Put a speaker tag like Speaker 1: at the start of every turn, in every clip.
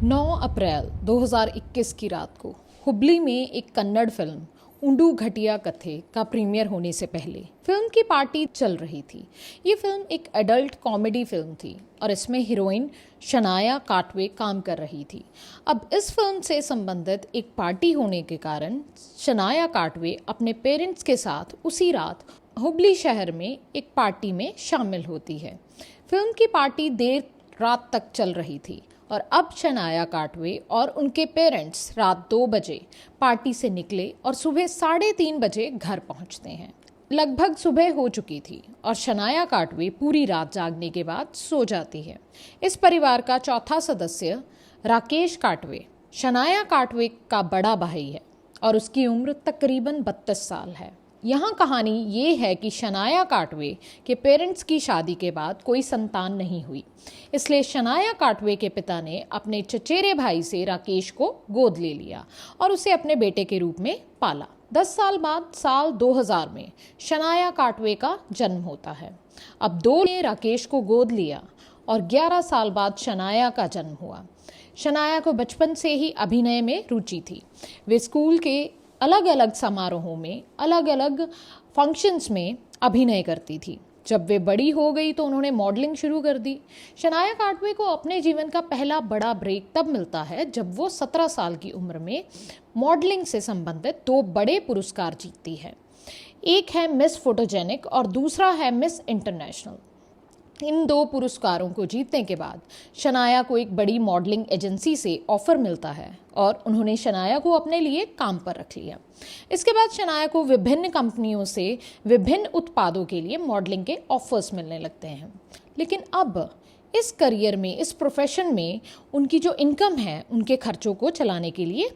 Speaker 1: 9 अप्रैल 2021 की रात को हुबली में एक कन्नड़ फिल्म उंडू घटिया कथे का प्रीमियर होने से पहले फिल्म की पार्टी चल रही थी। ये फिल्म एक एडल्ट कॉमेडी फिल्म थी और इसमें हीरोइन शनाया काटवे काम कर रही थी। अब इस फिल्म से संबंधित एक पार्टी होने के कारण शनाया काटवे अपने पेरेंट्स के साथ उसी रात हुबली शहर में एक पार्टी में शामिल होती है। फिल्म की पार्टी देर रात तक चल रही थी और अब शनाया काटवे और उनके पेरेंट्स रात 2 बजे पार्टी से निकले और सुबह 3:30 बजे घर पहुंचते हैं। लगभग सुबह हो चुकी थी और शनाया काटवे पूरी रात जागने के बाद सो जाती है। इस परिवार का चौथा सदस्य राकेश काटवे शनाया काटवे का बड़ा भाई है और उसकी उम्र तकरीबन 32 साल है। यहाँ कहानी ये है कि शनाया काटवे के पेरेंट्स की शादी के बाद कोई संतान नहीं हुई, इसलिए शनाया काटवे के पिता ने अपने चचेरे भाई से राकेश को गोद ले लिया और उसे अपने बेटे के रूप में पाला। 10 साल बाद साल 2000 में शनाया काटवे का जन्म होता है। अब 2 ने राकेश को गोद लिया और 11 साल बाद शनाया का जन्म हुआ। शनाया को बचपन से ही अभिनय में रुचि थी। वे स्कूल के अलग अलग समारोहों में अलग अलग फंक्शंस में अभिनय करती थी। जब वे बड़ी हो गई तो उन्होंने मॉडलिंग शुरू कर दी। शनाया काटवे को अपने जीवन का पहला बड़ा ब्रेक तब मिलता है जब वो 17 साल की उम्र में मॉडलिंग से संबंधित 2 बड़े पुरस्कार जीतती है। एक है मिस फोटोजेनिक और दूसरा है मिस इंटरनेशनल। इन 2 पुरस्कारों को जीतने के बाद शनाया को एक बड़ी मॉडलिंग एजेंसी से ऑफर मिलता है और उन्होंने शनाया को अपने लिए काम पर रख लिया। इसके बाद शनाया को विभिन्न कंपनियों से विभिन्न उत्पादों के लिए मॉडलिंग के ऑफर्स मिलने लगते हैं। लेकिन अब इस करियर में, इस प्रोफेशन में उनकी जो इनकम है उनके खर्चों को चलाने के लिए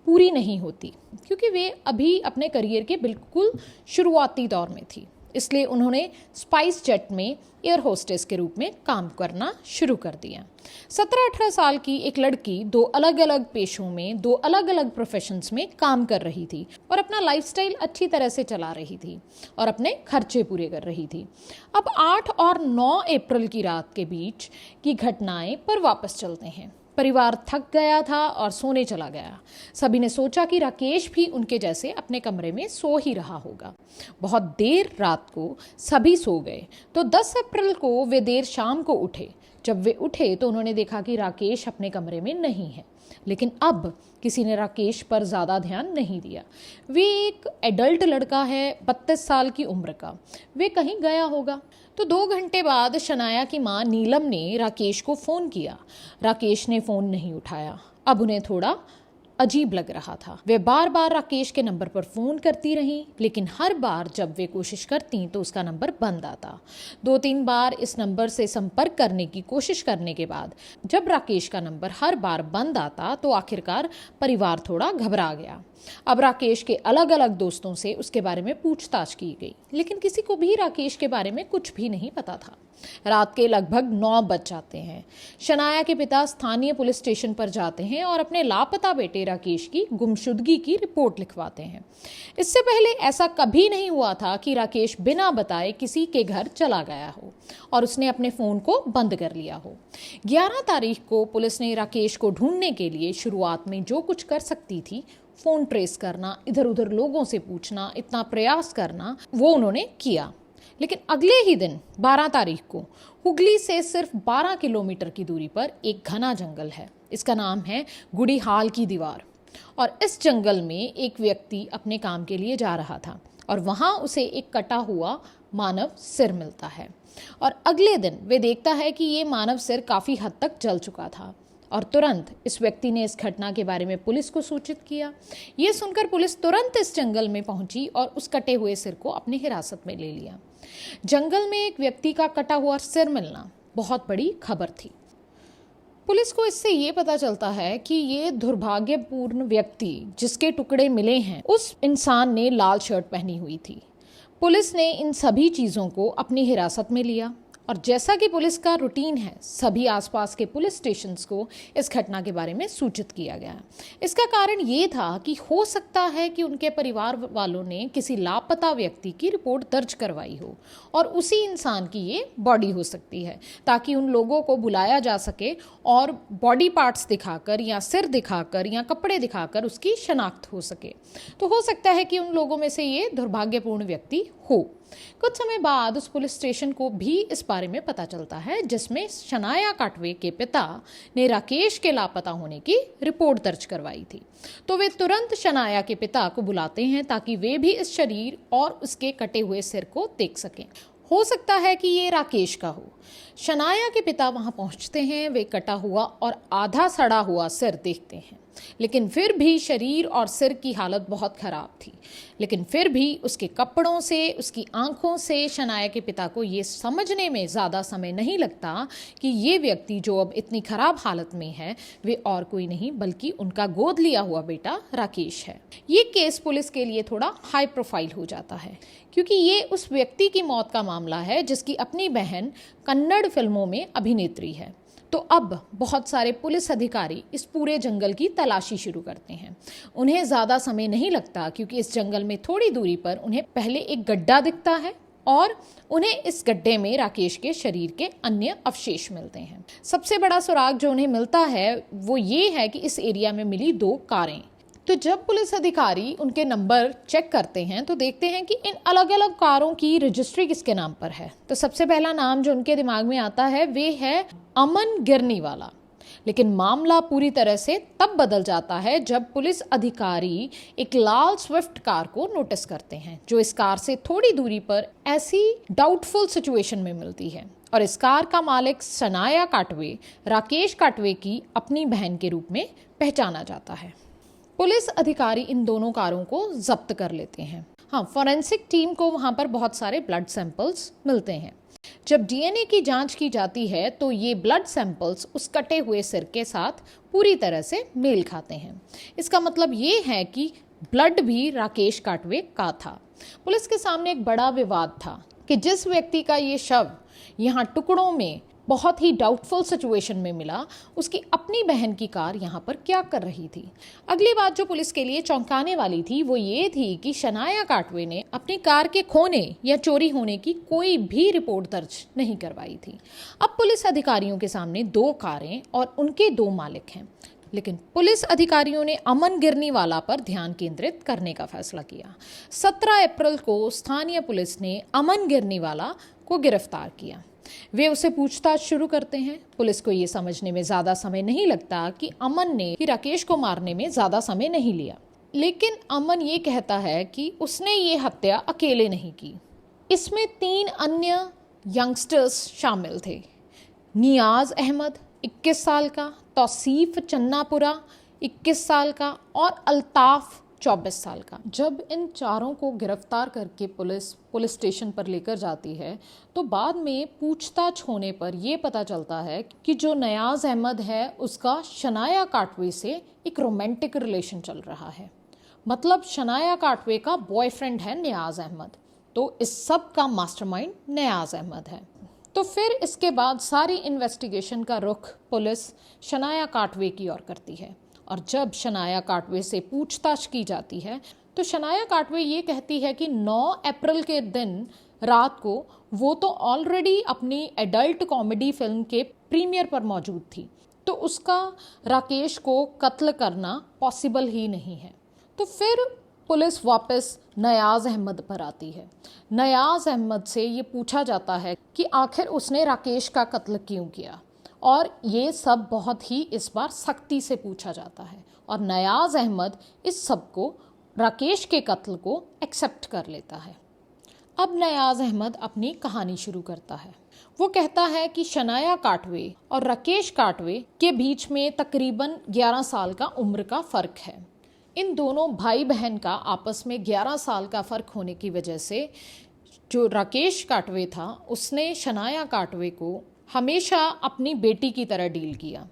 Speaker 1: पूरी नहीं होती, क्योंकि वे अभी अपने करियर के बिल्कुल शुरुआती दौर में थी। इसलिए उन्होंने स्पाइस जेट में एयर होस्टेस के रूप में काम करना शुरू कर दिया। 17-18 साल की एक लड़की 2 अलग अलग पेशों में, 2 अलग अलग प्रोफेशंस में काम कर रही थी और अपना लाइफस्टाइल अच्छी तरह से चला रही थी और अपने खर्चे पूरे कर रही थी। अब 8 और 9 अप्रैल की रात के बीच की घटनाएं पर वापस चलते हैं। परिवार थक गया था और सोने चला गया। सभी ने सोचा कि राकेश भी उनके जैसे अपने कमरे में सो ही रहा होगा। बहुत देर रात को सभी सो गए तो 10 अप्रैल को वे देर शाम को उठे। जब वे उठे तो उन्होंने देखा कि राकेश अपने कमरे में नहीं है। लेकिन अब किसी ने राकेश पर ज़्यादा ध्यान नहीं दिया। वे एक एडल्ट लड़का है, 32 साल की उम्र का, वे कहीं गया होगा। तो 2 घंटे बाद शनाया की माँ नीलम ने राकेश को फ़ोन किया। राकेश ने फ़ोन नहीं उठाया। अब उन्हें थोड़ा अजीब लग रहा था। वे बार बार राकेश के नंबर पर फ़ोन करती रहीं, लेकिन हर बार जब वे कोशिश करती तो उसका नंबर बंद आता। 2-3 बार इस नंबर से संपर्क करने की कोशिश करने के बाद जब राकेश का नंबर हर बार बंद आता तो आखिरकार परिवार थोड़ा घबरा गया। अब राकेश के अलग अलग दोस्तों से उसके बारे में पूछताछ की गई, लेकिन किसी को भी राकेश के बारे में कुछ भी नहीं पता था। रात के लगभग 9 बज जाते हैं। शनाया के पिता स्थानीय पुलिस स्टेशन पर जाते हैं और अपने लापता बेटे राकेश की गुमशुदगी की रिपोर्ट लिखवाते हैं। इससे पहले ऐसा कभी नहीं हुआ था कि राकेश बिना बताए किसी के घर चला गया हो और उसने अपने फ़ोन को बंद कर लिया हो। 11 तारीख को पुलिस ने राकेश को ढूंढने के लिए शुरुआत में जो कुछ कर सकती थी, फ़ोन ट्रेस करना, इधर उधर लोगों से पूछना, इतना प्रयास करना, वो उन्होंने किया। लेकिन अगले ही दिन 12 तारीख को हुगली से सिर्फ 12 किलोमीटर की दूरी पर एक घना जंगल है। इसका नाम है गुड़ीहाल की दीवार और इस जंगल में एक व्यक्ति अपने काम के लिए जा रहा था और वहाँ उसे एक कटा हुआ मानव सिर मिलता है और अगले दिन वे देखता है कि ये मानव सिर काफ़ी हद तक जल चुका था और तुरंत इस व्यक्ति ने इस घटना के बारे में पुलिस को सूचित किया। ये सुनकर पुलिस तुरंत इस जंगल में पहुंची और उस कटे हुए सिर को अपनी हिरासत में ले लिया। जंगल में एक व्यक्ति का कटा हुआ सिर मिलना बहुत बड़ी खबर थी। पुलिस को इससे ये पता चलता है कि ये दुर्भाग्यपूर्ण व्यक्ति जिसके टुकड़े मिले हैं, उस इंसान ने लाल शर्ट पहनी हुई थी। पुलिस ने इन सभी चीज़ों को अपनी हिरासत में लिया और जैसा कि पुलिस का रूटीन है, सभी आसपास के पुलिस स्टेशंस को इस घटना के बारे में सूचित किया गया। इसका कारण ये था कि हो सकता है कि उनके परिवार वालों ने किसी लापता व्यक्ति की रिपोर्ट दर्ज करवाई हो और उसी इंसान की ये बॉडी हो सकती है, ताकि उन लोगों को बुलाया जा सके और बॉडी पार्ट्स दिखाकर या सिर दिखाकर या कपड़े दिखाकर उसकी शनाख्त हो सके। तो हो सकता है कि उन लोगों में से ये दुर्भाग्यपूर्ण व्यक्ति हो। कुछ समय बाद उस पुलिस स्टेशन को भी इस बारे में पता चलता है, जिसमें शनाया काटवे के पिता ने राकेश के लापता होने की रिपोर्ट दर्ज करवाई थी। तो वे तुरंत शनाया के पिता को बुलाते हैं ताकि वे भी इस शरीर और उसके कटे हुए सिर को देख सकें। हो सकता है कि ये राकेश का हो। शनाया के पिता वहां पहुंचते हैं, वे कटा हुआ और आधा सड़ा हुआ सिर देखते हैं, लेकिन फिर भी शरीर और सिर की हालत बहुत खराब थी। लेकिन फिर भी उसके कपड़ों से, उसकी आंखों से शनाया के पिता को ये समझने में ज़्यादा समय नहीं लगता कि ये व्यक्ति जो अब इतनी खराब हालत में है, वे और कोई नहीं बल्कि उनका गोद लिया हुआ बेटा राकेश है। ये केस पुलिस के लिए थोड़ा हाई प्रोफाइल हो जाता है, क्योंकि ये उस व्यक्ति की मौत का मामला है जिसकी अपनी बहन कन्नड़ फिल्मों में अभिनेत्री है। तो अब बहुत सारे पुलिस अधिकारी इस पूरे जंगल की तलाशी शुरू करते हैं। उन्हें ज़्यादा समय नहीं लगता, क्योंकि इस जंगल में थोड़ी दूरी पर उन्हें पहले एक गड्ढा दिखता है और उन्हें इस गड्ढे में राकेश के शरीर के अन्य अवशेष मिलते हैं। सबसे बड़ा सुराग जो उन्हें मिलता है वो ये है कि इस एरिया में मिली 2 कारें। तो जब पुलिस अधिकारी उनके नंबर चेक करते हैं तो देखते हैं कि इन अलग अलग कारों की रजिस्ट्री किसके नाम पर है। तो सबसे पहला नाम जो उनके दिमाग में आता है वे है अमन गिरनीवाला। लेकिन मामला पूरी तरह से तब बदल जाता है जब पुलिस अधिकारी एक लाल स्विफ्ट कार को नोटिस करते हैं, जो इस कार से थोड़ी दूरी पर ऐसी डाउटफुल सिचुएशन में मिलती है। और इस कार का मालिक शनाया काटवे राकेश काटवे की अपनी बहन के रूप में पहचाना जाता है। पुलिस अधिकारी इन दोनों कारों को जब्त कर लेते हैं। हाँ, फॉरेंसिक टीम को वहां पर बहुत सारे ब्लड सैंपल्स मिलते हैं। जब डीएनए की जांच की जाती है तो ये ब्लड सैंपल्स उस कटे हुए सिर के साथ पूरी तरह से मेल खाते हैं। इसका मतलब ये है कि ब्लड भी राकेश काटवे का था। पुलिस के सामने एक बड़ा विवाद था कि जिस व्यक्ति का ये शव यहाँ टुकड़ों में बहुत ही डाउटफुल सिचुएशन में मिला, उसकी अपनी बहन की कार यहाँ पर क्या कर रही थी। अगली बात जो पुलिस के लिए चौंकाने वाली थी वो ये थी कि शनाया काटवे ने अपनी कार के खोने या चोरी होने की कोई भी रिपोर्ट दर्ज नहीं करवाई थी। अब पुलिस अधिकारियों के सामने 2 कारें और उनके 2 मालिक हैं, लेकिन पुलिस अधिकारियों ने अमन गिरनीवाला पर ध्यान केंद्रित करने का फैसला किया। 17 अप्रैल को स्थानीय पुलिस ने अमन गिरनीवाला को गिरफ्तार किया। वे उसे पूछताछ शुरू करते हैं। पुलिस को ये समझने में ज़्यादा समय नहीं लगता कि अमन ने राकेश को मारने में ज़्यादा समय नहीं लिया, लेकिन अमन ये कहता है कि उसने ये हत्या अकेले नहीं की। इसमें 3 अन्य यंगस्टर्स शामिल थे। नियाज अहमद 21 साल का, तौसीफ चन्नापुरा 21 साल का और अल्ताफ 24 साल का। जब इन चारों को गिरफ्तार करके पुलिस स्टेशन पर लेकर जाती है तो बाद में पूछताछ होने पर यह पता चलता है कि जो नियाज अहमद है उसका शनाया काटवे से एक रोमांटिक रिलेशन चल रहा है। मतलब शनाया काटवे का बॉयफ्रेंड है नियाज अहमद। तो इस सब का मास्टरमाइंड नियाज अहमद है। तो फिर इसके बाद सारी इन्वेस्टिगेशन का रुख पुलिस शनाया काटवे की ओर करती है। और जब शनाया काटवे से पूछताछ की जाती है तो शनाया काटवे ये कहती है कि 9 अप्रैल के दिन रात को वो तो ऑलरेडी अपनी एडल्ट कॉमेडी फिल्म के प्रीमियर पर मौजूद थी, तो उसका राकेश को कत्ल करना पॉसिबल ही नहीं है। तो फिर पुलिस वापस नियाज अहमद पर आती है। नियाज अहमद से ये पूछा जाता है कि आखिर उसने राकेश का कत्ल क्यों किया, और ये सब बहुत ही इस बार सख्ती से पूछा जाता है। और नियाज अहमद इस सब को, राकेश के कत्ल को एक्सेप्ट कर लेता है। अब नियाज अहमद अपनी कहानी शुरू करता है। वो कहता है कि शनाया काटवे और राकेश काटवे के बीच में तकरीबन 11 साल का उम्र का फ़र्क है। इन दोनों भाई बहन का आपस में 11 साल का फ़र्क होने की वजह से जो राकेश काटवे था उसने शनाया काटवे को हमेशा अपनी बेटी की तरह डील किया।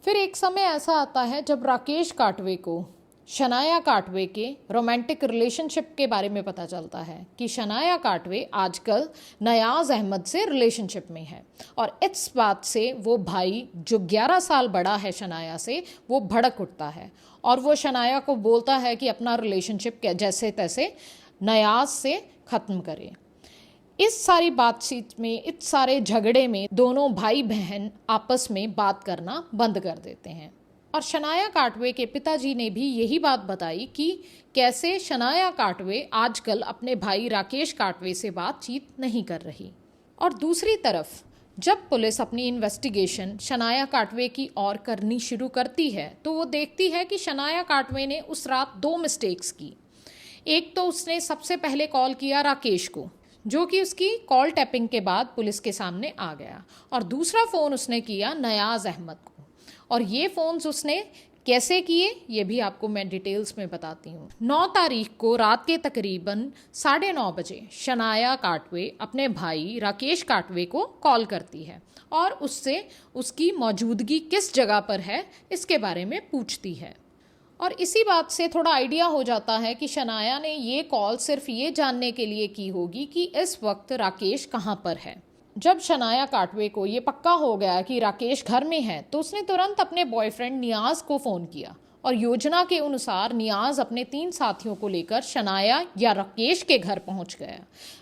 Speaker 1: फिर एक समय ऐसा आता है जब राकेश काटवे को शनाया काटवे के रोमांटिक रिलेशनशिप के बारे में पता चलता है कि शनाया काटवे आजकल नयाज अहमद से रिलेशनशिप में है और इस बात से वो भाई जो 11 साल बड़ा है शनाया से, वो भड़क उठता है और वो शनाया को बोलता है कि अपना रिलेशनशिप जैसे तैसे नयाज से ख़त्म करे। इस सारी बातचीत में, इस सारे झगड़े में दोनों भाई बहन आपस में बात करना बंद कर देते हैं और शनाया काटवे के पिताजी ने भी यही बात बताई कि कैसे शनाया काटवे आजकल अपने भाई राकेश काटवे से बातचीत नहीं कर रही। और दूसरी तरफ जब पुलिस अपनी इन्वेस्टिगेशन शनाया काटवे की ओर करनी शुरू करती है तो वो देखती है कि शनाया काटवे ने उस रात 2 मिस्टेक्स की। एक तो उसने सबसे पहले कॉल किया राकेश को, जो कि उसकी कॉल टैपिंग के बाद पुलिस के सामने आ गया, और दूसरा फ़ोन उसने किया नयाज अहमद को। और ये फ़ोन्स उसने कैसे किए ये भी आपको मैं डिटेल्स में बताती हूँ। 9 तारीख को रात के तकरीबन 9:30 बजे शनाया काटवे अपने भाई राकेश काटवे को कॉल करती है और उससे उसकी मौजूदगी किस जगह पर है इसके बारे में पूछती है। और इसी बात से थोड़ा आइडिया हो जाता है कि शनाया ने ये कॉल सिर्फ ये जानने के लिए की होगी कि इस वक्त राकेश कहाँ पर है। जब शनाया काटवे को ये पक्का हो गया कि राकेश घर में है तो उसने तुरंत अपने बॉयफ्रेंड नियाज को फ़ोन किया और योजना के अनुसार नियाज अपने 3 साथियों को लेकर शनाया या राकेश के घर पहुंच गया।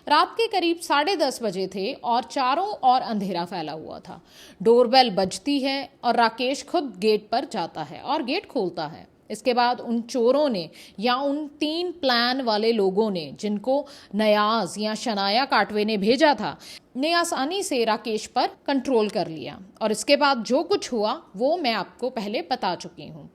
Speaker 1: रात के करीब 10:30 बजे थे और चारों ओर अंधेरा फैला हुआ था। डोरबेल बजती है और राकेश खुद गेट पर जाता है और गेट खोलता है। इसके बाद उन चोरों ने या उन 3 प्लान वाले लोगों ने जिनको नयाज या शनाया काटवे ने भेजा था ने आसानी से राकेश पर कंट्रोल कर लिया। और इसके बाद जो कुछ हुआ वो मैं आपको पहले बता चुकी हूँ।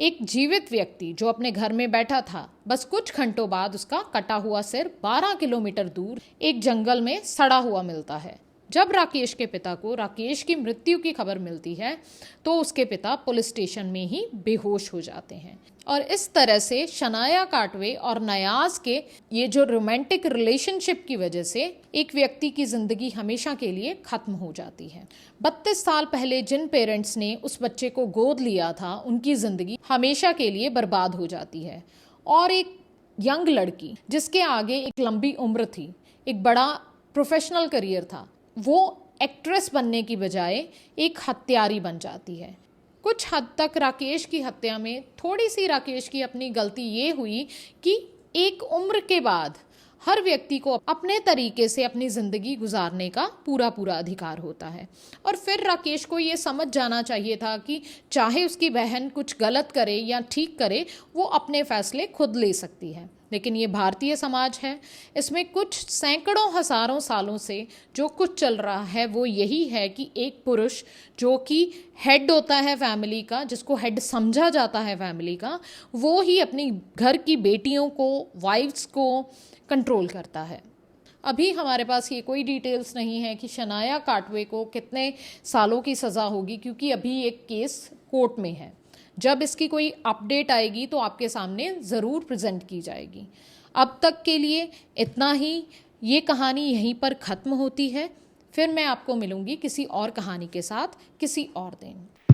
Speaker 1: एक जीवित व्यक्ति जो अपने घर में बैठा था, बस कुछ घंटों बाद उसका कटा हुआ सिर 12 किलोमीटर दूर एक जंगल में सड़ा हुआ मिलता है। जब राकेश के पिता को राकेश की मृत्यु की खबर मिलती है तो उसके पिता पुलिस स्टेशन में ही बेहोश हो जाते हैं। और इस तरह से शनाया काटवे और नयाज के ये जो रोमांटिक रिलेशनशिप की वजह से एक व्यक्ति की ज़िंदगी हमेशा के लिए ख़त्म हो जाती है। 32 साल पहले जिन पेरेंट्स ने उस बच्चे को गोद लिया था उनकी ज़िंदगी हमेशा के लिए बर्बाद हो जाती है। और एक यंग लड़की जिसके आगे एक लंबी उम्र थी, एक बड़ा प्रोफेशनल करियर था, वो एक्ट्रेस बनने की बजाय एक हत्यारी बन जाती है। कुछ हद तक राकेश की हत्या में थोड़ी सी राकेश की अपनी गलती ये हुई कि एक उम्र के बाद हर व्यक्ति को अपने तरीके से अपनी ज़िंदगी गुजारने का पूरा अधिकार होता है। और फिर राकेश को ये समझ जाना चाहिए था कि चाहे उसकी बहन कुछ गलत करे या ठीक करे, वो अपने फैसले खुद ले सकती है। लेकिन ये भारतीय समाज है, इसमें कुछ सैकड़ों हज़ारों सालों से जो कुछ चल रहा है वो यही है कि एक पुरुष जो कि हेड होता है फैमिली का, जिसको हेड समझा जाता है फैमिली का, वो ही अपनी घर की बेटियों को, वाइफ्स को कंट्रोल करता है। अभी हमारे पास ये कोई डिटेल्स नहीं है कि शनाया काटवे को कितने सालों की सज़ा होगी, क्योंकि अभी एक केस कोर्ट में है। जब इसकी कोई अपडेट आएगी तो आपके सामने ज़रूर प्रेजेंट की जाएगी। अब तक के लिए इतना ही। ये कहानी यहीं पर ख़त्म होती है। फिर मैं आपको मिलूँगी किसी और कहानी के साथ किसी और दिन।